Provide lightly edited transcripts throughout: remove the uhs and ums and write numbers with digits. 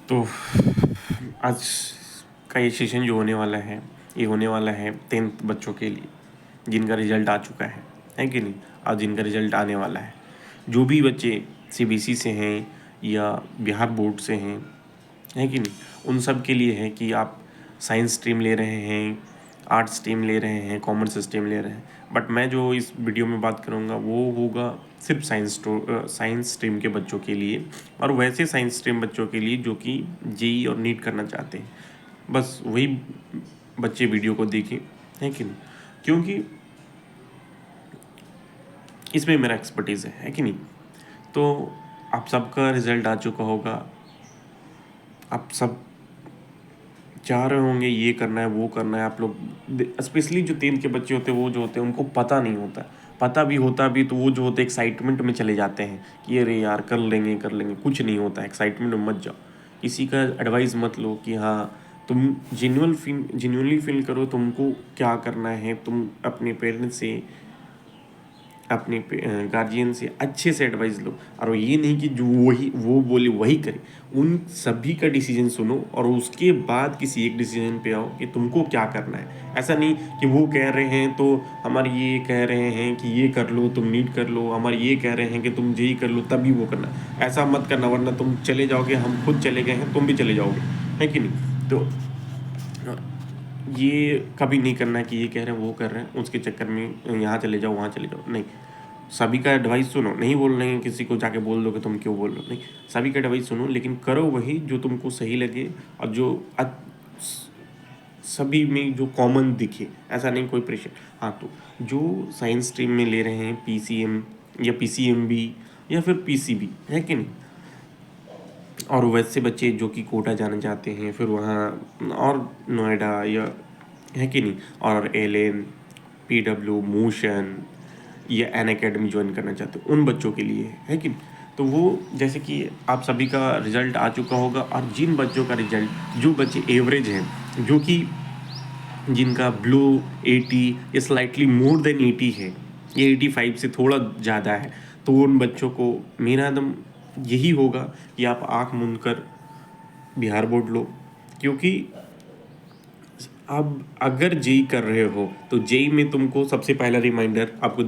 तो आज का ये सेशन जो होने वाला है, ये होने वाला है 10th बच्चों के लिए, जिनका रिजल्ट आ चुका है कि नहीं। आज जिनका रिजल्ट आने वाला है, जो भी बच्चे सीबीएसई से हैं या बिहार बोर्ड से हैं, है कि नहीं, उन सब के लिए है कि आप साइंस स्ट्रीम ले रहे हैं, आर्ट्स स्ट्रीम ले रहे हैं, कॉमर्स स्ट्रीम ले रहे हैं। बट मैं जो इस वीडियो में बात करूँगा वो होगा सिर्फ साइंस स्ट्रीम के बच्चों के लिए, और वैसे साइंस स्ट्रीम बच्चों के लिए जो कि जेई और नीट करना चाहते हैं। बस वही बच्चे वीडियो को देखें, है कि नहीं, क्योंकि इसमें मेरा एक्सपर्टीज़ है कि नहीं। तो आप सबका रिज़ल्ट आ चुका होगा, आप सब चाह रहे होंगे ये करना है वो करना है। आप लोग स्पेशली जो 10th के बच्चे होते हैं, वो जो होते हैं उनको पता नहीं होता, पता भी होता भी तो वो जो होते एक्साइटमेंट में चले जाते हैं कि अरे यार कर लेंगे कर लेंगे। कुछ नहीं होता, एक्साइटमेंट में मत जाओ, किसी का एडवाइस मत लो कि हाँ तुम जेन्युइनली फील करो तुमको क्या करना है। तुम अपने पेरेंट्स से, अपने गार्जियन से अच्छे से एडवाइस लो, और ये नहीं कि जो वो बोले वही करे। उन सभी का डिसीजन सुनो और उसके बाद किसी एक डिसीजन पे आओ कि तुमको क्या करना है। ऐसा नहीं कि वो कह रहे हैं तो हमारे ये कह रहे हैं कि ये कर लो, तुम नीट कर लो, हमारे ये कह रहे हैं कि तुम जेई कर लो तभी वो करना। ऐसा मत करना, वरना तुम चले जाओगे, हम खुद चले गए हैं, तुम भी चले जाओगे, है कि नहीं। तो ये कभी नहीं करना कि ये कह रहे हैं वो कर रहे हैं, उसके चक्कर में यहाँ चले जाओ वहाँ चले जाओ। नहीं, सभी का एडवाइस सुनो। नहीं बोल रहे हैं किसी को जाके बोल दो कि तुम क्यों बोल रहे हो, नहीं, सभी का एडवाइस सुनो, लेकिन करो वही जो तुमको सही लगे और जो सभी में जो कॉमन दिखे। ऐसा नहीं कोई प्रेशर। हाँ, तो जो साइंस स्ट्रीम में ले रहे हैं पीसीएम या पीसीएमबी या फिर पीसीबी, है कि नहीं, और वैसे बच्चे जो कि कोटा जाना चाहते हैं, फिर वहाँ और नोएडा या, है कि नहीं, और एलएन, पीडब्ल्यू, मोशन या एन अकेडमी ज्वाइन करना चाहते हो, उन बच्चों के लिए है कि नहीं। तो वो जैसे कि आप सभी का रिजल्ट आ चुका होगा, और जिन बच्चों का रिजल्ट, जो बच्चे एवरेज हैं, जो कि जिनका ब्लो 80 या स्लाइटली मोर देन 80 है, ये 85 से थोड़ा ज़्यादा है, तो उन बच्चों को मेरा एकदम यही होगा कि आप आँख मूंद कर बिहार बोर्ड लो। क्योंकि अब अगर जेई कर रहे हो तो जेई में तुमको सबसे पहला रिमाइंडर आपको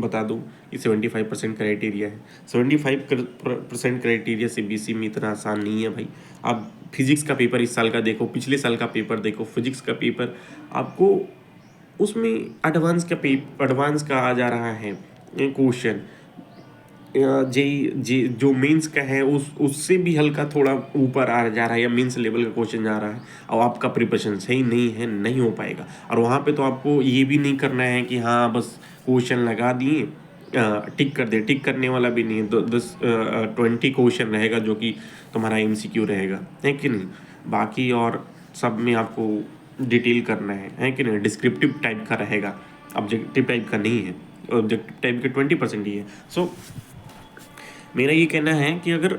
बता दूं कि 75% क्राइटेरिया है। 75% क्राइटेरिया सीबीएसई में इतना आसान नहीं है भाई। आप फिजिक्स का पेपर इस साल का देखो, पिछले साल का पेपर देखो, फिजिक्स का पेपर आपको उसमें एडवांस का आ जा रहा है क्वेश्चन। जे जो मेंस का है उससे भी हल्का थोड़ा ऊपर आ जा रहा है, या मेंस लेवल का क्वेश्चन जा रहा है, और आपका प्रिपरेशन सही नहीं है, नहीं हो पाएगा। और वहाँ पे तो आपको ये भी नहीं करना है कि हाँ बस क्वेश्चन लगा दिए, टिक कर दे। टिक करने वाला भी नहीं है। 20 क्वेश्चन रहेगा जो कि तुम्हारा एमसीक्यू रहेगा, है कि नहीं। बाकी और सब में आपको डिटेल करना है कि नहीं। डिस्क्रिप्टिव टाइप का रहेगा, ऑब्जेक्टिव टाइप का नहीं है। ऑब्जेक्टिव टाइप के 20% ही है। सो मेरा ये कहना है कि अगर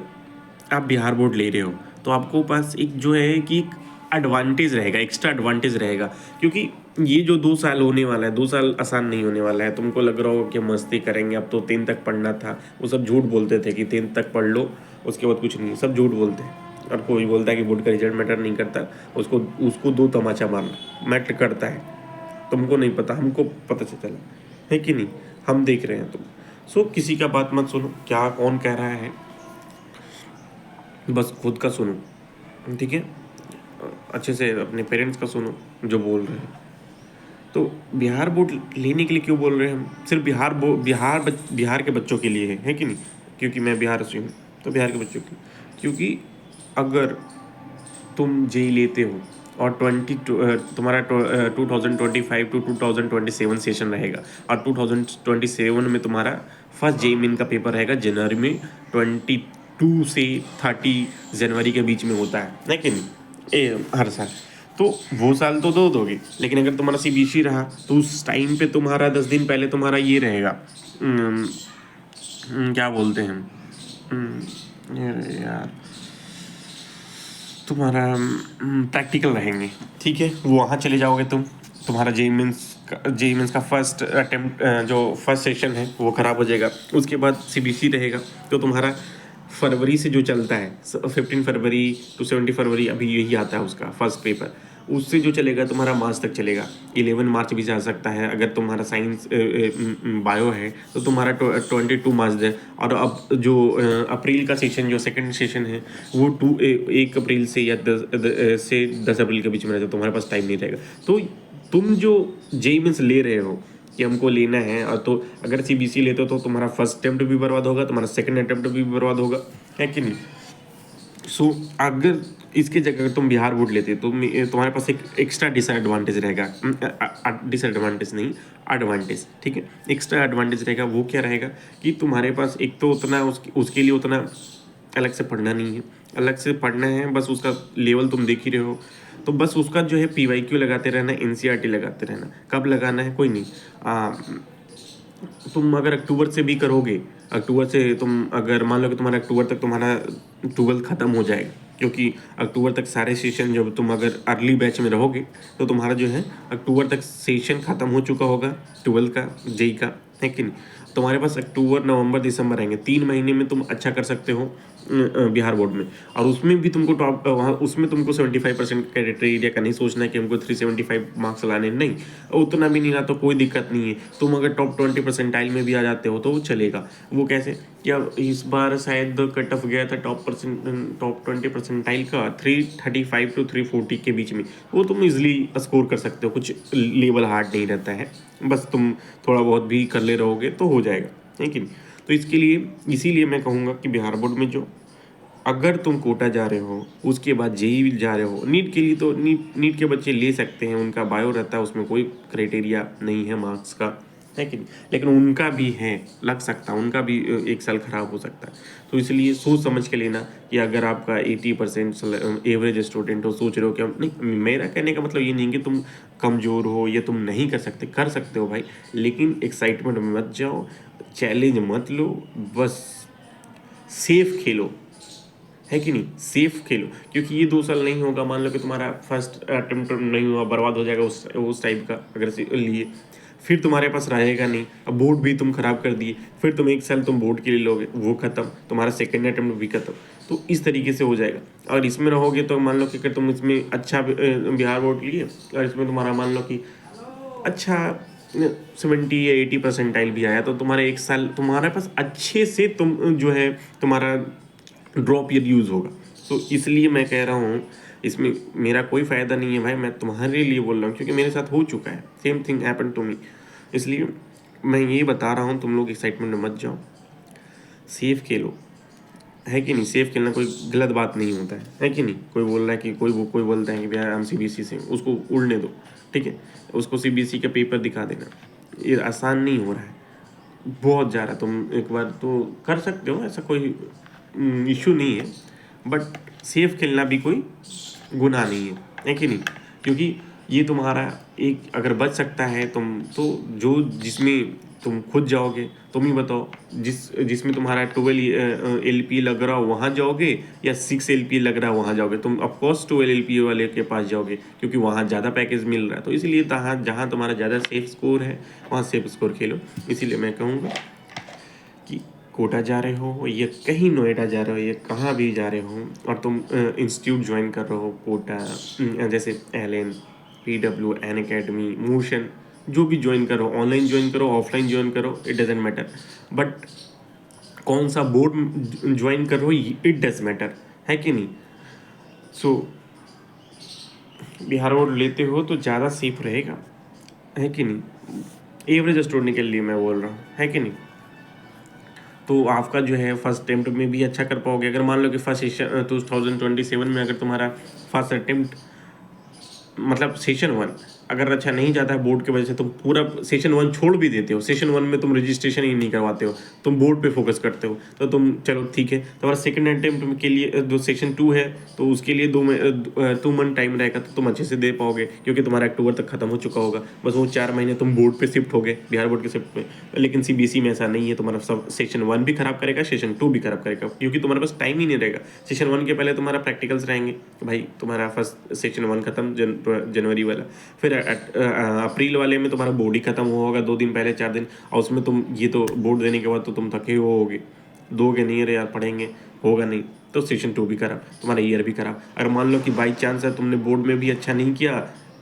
आप बिहार बोर्ड ले रहे हो तो आपको पास एक जो है कि एक एडवांटेज रहेगा, एक्स्ट्रा एडवांटेज रहेगा। क्योंकि ये जो 2 साल होने वाला है, 2 साल आसान नहीं होने वाला है। तुमको लग रहा हो कि मस्ती करेंगे, अब तो 10 तक पढ़ना था। वो सब झूठ बोलते थे कि 10 तक पढ़ लो उसके बाद कुछ नहीं, सब झूठ बोलते हैं। और कोई बोलता है कि बोर्ड का रिजल्ट मैटर नहीं करता, उसको उसको 2 तमाचा मारना मैटर करता है। तुमको नहीं पता, हमको पता चला, है कि नहीं, हम देख रहे हैं। तुम सो किसी का बात मत सुनो, क्या कौन कह रहा है, बस खुद का सुनो, ठीक है। अच्छे से अपने पेरेंट्स का सुनो जो बोल रहे हैं। तो बिहार बोर्ड लेने के लिए क्यों बोल रहे हैं हम, सिर्फ बिहार के बच्चों के लिए है कि नहीं। क्योंकि मैं बिहार से हूँ, तो बिहार के बच्चों के लिए। क्योंकि अगर तुम जेई लेते हो और तुम्हारा 2025 टू 2027 सेशन रहेगा, और 2027 में तुम्हारा फर्स्ट जेई मेन का पेपर रहेगा जनवरी में। 22 से 30 जनवरी के बीच में होता है कि नहीं, हर साल। तो वो साल तो दो दोगे, लेकिन अगर तुम्हारा सीबीएसई रहा तो उस टाइम पे तुम्हारा 10 दिन पहले तुम्हारा ये रहेगा, क्या बोलते हैं, यार तुम्हारा प्रैक्टिकल रहेंगे, ठीक है। वहाँ चले जाओगे तुम, तुम्हारा जेई मीन्स का फर्स्ट अटेम्प्ट जो फर्स्ट सेशन है वो ख़राब हो जाएगा। उसके बाद सीबीएसई रहेगा, तो तुम्हारा फरवरी से जो चलता है 15 फरवरी टू 70 फरवरी, अभी यही आता है उसका फर्स्ट पेपर, उससे जो चलेगा तुम्हारा मार्च तक चलेगा। 11 मार्च भी जा सकता है अगर तुम्हारा साइंस बायो है तो तुम्हारा 22 मार्च है। और अब जो अप्रैल का सेशन, जो सेकंड सेशन है वो 1 अप्रैल से या 10 अप्रैल के बीच में रहता है, तुम्हारे पास टाइम नहीं रहेगा। तो तुम जो जेई मीन्स ले रहे हो कि हमको लेना है, और तो अगर सीबीएसई लेते हो तो तुम्हारा फर्स्ट अटेम्प्ट भी बर्बाद होगा, तुम्हारा सेकंड अटेम्प्ट भी बर्बाद होगा, है कि नहीं। सो अगर इसके जगह अगर तुम बिहार बोर्ड लेते तो तुम्हारे पास एक एक्स्ट्रा डिसएडवांटेज रहेगा, डिसएडवांटेज नहीं, एडवांटेज, ठीक है। एक्स्ट्रा एडवांटेज रहेगा, वो क्या रहेगा कि तुम्हारे पास एक तो उतना उसके लिए उतना अलग से पढ़ना नहीं है, अलग से पढ़ना है, बस उसका लेवल तुम देख ही रहे हो। तो बस उसका जो है पीवाईक्यू लगाते रहना, एनसीईआरटी लगाते रहना। कब लगाना है कोई नहीं, तुम अगर अक्टूबर से भी करोगे, अक्टूबर से तुम अगर मान लो कि तुम्हारा अक्टूबर तक तुम्हारा 12 ख़त्म हो जाएगा, क्योंकि अक्टूबर तक सारे सेशन, जब तुम अगर अर्ली बैच में रहोगे तो तुम्हारा जो है अक्टूबर तक सेशन ख़त्म हो चुका होगा 12 का, जेई का, है कि नहीं। तुम्हारे पास अक्टूबर नवंबर दिसंबर आएंगे, 3 महीने में तुम अच्छा कर सकते हो बिहार बोर्ड में। और उसमें भी तुमको टॉप वहाँ उसमें तुमको 75% कैडेटरी एरिया का नहीं सोचना है कि हमको 375 मार्क्स लाने, नहीं, उतना भी नहीं ना तो कोई दिक्कत नहीं है। तुम अगर टॉप 20 परसेंटाइल में भी आ जाते हो तो वो चलेगा। वो कैसे, क्या इस बार शायद कट ऑफ गया था टॉप 20 परसेंटाइल का 335 टू 340 के बीच में, वो तुम इजिली स्कोर कर सकते हो, कुछ लेवल हार्ड नहीं रहता है, बस तुम थोड़ा बहुत भी कर ले रहोगे तो हो जाएगा, है कि नहीं। तो इसके लिए इसीलिए मैं कहूँगा कि बिहार बोर्ड में जो अगर तुम कोटा जा रहे हो, उसके बाद जेईई जा रहे हो, नीट के लिए तो नीट के बच्चे ले सकते हैं, उनका बायो रहता है, उसमें कोई क्राइटेरिया नहीं है मार्क्स का, है कि नहीं। लेकिन उनका भी है, लग सकता है, उनका भी 1 साल खराब हो सकता है। तो इसलिए सोच समझ के लेना कि अगर आपका 80% एवरेज स्टूडेंट हो, सोच रहे हो कि हम नहीं, मेरा कहने का मतलब ये नहीं कि तुम कमज़ोर हो या तुम नहीं कर सकते हो भाई, लेकिन एक्साइटमेंट में मत जाओ, चैलेंज मत लो, बस सेफ खेलो, है कि नहीं, सेफ खेलो। क्योंकि ये 2 साल नहीं होगा, मान लो कि तुम्हारा फर्स्ट अटेम्प्ट नहीं हुआ, बर्बाद हो जाएगा उस टाइप का अगर से लिए, फिर तुम्हारे पास रहेगा नहीं। अब बोर्ड भी तुम खराब कर दिए, फिर तुम 1 साल तुम बोर्ड के लिए लोगे, वो खत्म, तुम्हारा सेकेंड अटेम्प्ट भी खत्म। तो इस तरीके से हो जाएगा। और इसमें रहोगे तो मान लो कि अगर तुम इसमें अच्छा बिहार बोर्ड लिए और इसमें तुम्हारा मान लो कि अच्छा 70 या 80 परसेंटाइल भी आया, तो तुम्हारे 1 साल तुम्हारे पास अच्छे से तुम जो है तुम्हारा ड्रॉप ईयर यूज़ होगा। तो इसलिए मैं कह रहा हूँ इसमें मेरा कोई फ़ायदा नहीं है भाई, मैं तुम्हारे लिए बोल रहा हूँ क्योंकि मेरे साथ हो चुका है, same thing happen to me. इसलिए मैं ये बता रहा हूँ, तुम लोग एक्साइटमेंट में मत जाओ, सेफ खेलो, है कि नहीं। सेफ खेलना कोई गलत बात नहीं होता है कि नहीं। कोई बोल रहा है कि कोई बोलता है कि भैया हम सीबीएसई से, उसको उड़ने दो, ठीक है, उसको सीबीएसई का पेपर दिखा देना, ये आसान नहीं हो रहा है, बहुत ज़्यादा। तुम एक बार तो कर सकते हो, ऐसा कोई इशू नहीं है, बट सेफ खेलना भी कोई गुनाह नहीं है कि नहीं। क्योंकि ये तुम्हारा एक अगर बच सकता है तुम तो, जो जिसमें तुम खुद जाओगे, तुम ही बताओ, जिसमें तुम्हारा 12 LPA लग रहा हो वहाँ जाओगे या 6 LPA लग रहा है वहाँ जाओगे। तुम ऑफकोर्स 12 LPA वाले के पास जाओगे क्योंकि वहाँ ज़्यादा पैकेज मिल रहा है। तो इसीलिए जहाँ तुम्हारा ज़्यादा सेफ स्कोर है वहाँ सेफ स्कोर खेलो। इसीलिए मैं कहूँगा कि कोटा जा रहे हो या कहीं नोएडा जा रहे हो या कहाँ भी जा रहे हो और तुम इंस्टीट्यूट ज्वाइन कर रहे हो कोटा, जैसे LN, PW, अन अकेडमी, मोशन, जो भी ज्वाइन करो, ऑनलाइन ज्वाइन करो, ऑफलाइन ज्वाइन करो, इट डजेंट मैटर, बट कौन सा बोर्ड ज्वाइन कर रहे हो इट डज मैटर, है कि नहीं। सो बिहार बोर्ड लेते हो तो ज़्यादा सेफ रहेगा, है कि नहीं। एवरेज स्टूडेंट के लिए मैं बोल रहा हूँ, है कि नहीं। तो आपका जो है फर्स्ट अटेम्प्ट में भी अच्छा कर पाओगे। अगर मान लो कि फर्स्ट सेशन 2027 में अगर तुम्हारा फर्स्ट अटेम्प्ट मतलब सेशन 1 अगर अच्छा नहीं जाता है बोर्ड की वजह से, तुम पूरा सेशन 1 छोड़ भी देते हो, सेशन 1 में तुम रजिस्ट्रेशन ही नहीं करवाते हो, तुम बोर्ड पे फोकस करते हो, तो तुम चलो ठीक है, तुम्हारा सेकंड अटेम्प्ट के लिए जो सेशन 2 है तो उसके लिए 2 मंथ टाइम रहेगा, तो तुम अच्छे से दे पाओगे क्योंकि तुम्हारा अक्टूबर तक खत्म हो चुका होगा। बस वो 4 महीने तुम बोर्ड पे शिफ्ट हो गए, बिहार बोर्ड के शिफ्ट में। लेकिन सीबीएसई में ऐसा नहीं है, तुम्हारा सब सेशन 1 भी खराब करेगा, सेशन 2 भी खराब करेगा, क्योंकि तुम्हारे पास टाइम ही नहीं रहेगा। सेशन 1 के पहले तुम्हारा प्रैक्टिकल्स रहेंगे, भाई तुम्हारा फर्स्ट सेशन 1 खत्म जनवरी वाला, फिर अप्रैल वाले में तुम्हारा बोर्ड ही खत्म हुआ होगा 2 दिन पहले, 4 दिन, और उसमें तुम ये तो बोर्ड देने के बाद तो तुम थके हुए होगे, दोगे नहीं, अरे यार पढ़ेंगे, होगा नहीं तो सेशन 2 भी खराब, तुम्हारा ईयर भी खराब। अगर मान लो कि बाई चांस है तुमने बोर्ड में भी अच्छा नहीं किया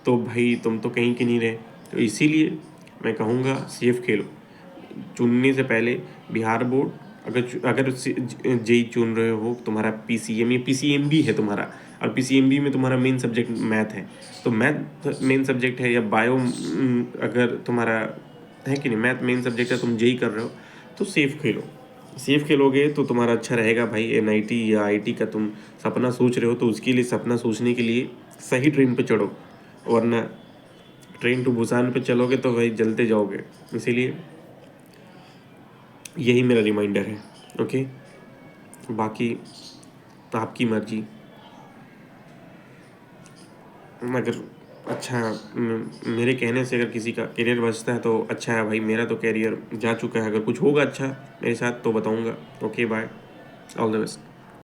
तो भाई तुम तो कहीं के नहीं रहे। तो इसीलिए मैं कहूँगा सेफ खेलो। चुनने से पहले बिहार बोर्ड, अगर अगर जेई चुन रहे हो, तुम्हारा पीसीएम या पीसीएमबी है तुम्हारा, और पीसीएमबी में तुम्हारा मेन सब्जेक्ट मैथ है, तो मैथ मेन सब्जेक्ट है, या बायो अगर तुम्हारा है कि नहीं, मैथ मेन सब्जेक्ट है, तुम जेई कर रहे हो तो सेफ खेलो। सेफ खेलोगे तो तुम्हारा अच्छा रहेगा भाई। एनआईटी या आईटी का तुम सपना सोच रहे हो तो उसके लिए, सपना सोचने के लिए सही ट्रेन पे चढ़ो, वरना ट्रेन टू बुसान पे चलोगे तो भाई जलते जाओगे। इसीलिए यही मेरा रिमाइंडर है। ओके, बाकी आपकी मर्जी। अगर अच्छा मेरे कहने से अगर किसी का करियर बचता है तो अच्छा है भाई, मेरा तो करियर जा चुका है। अगर कुछ होगा अच्छा मेरे साथ तो बताऊंगा। Okay bye, all the best.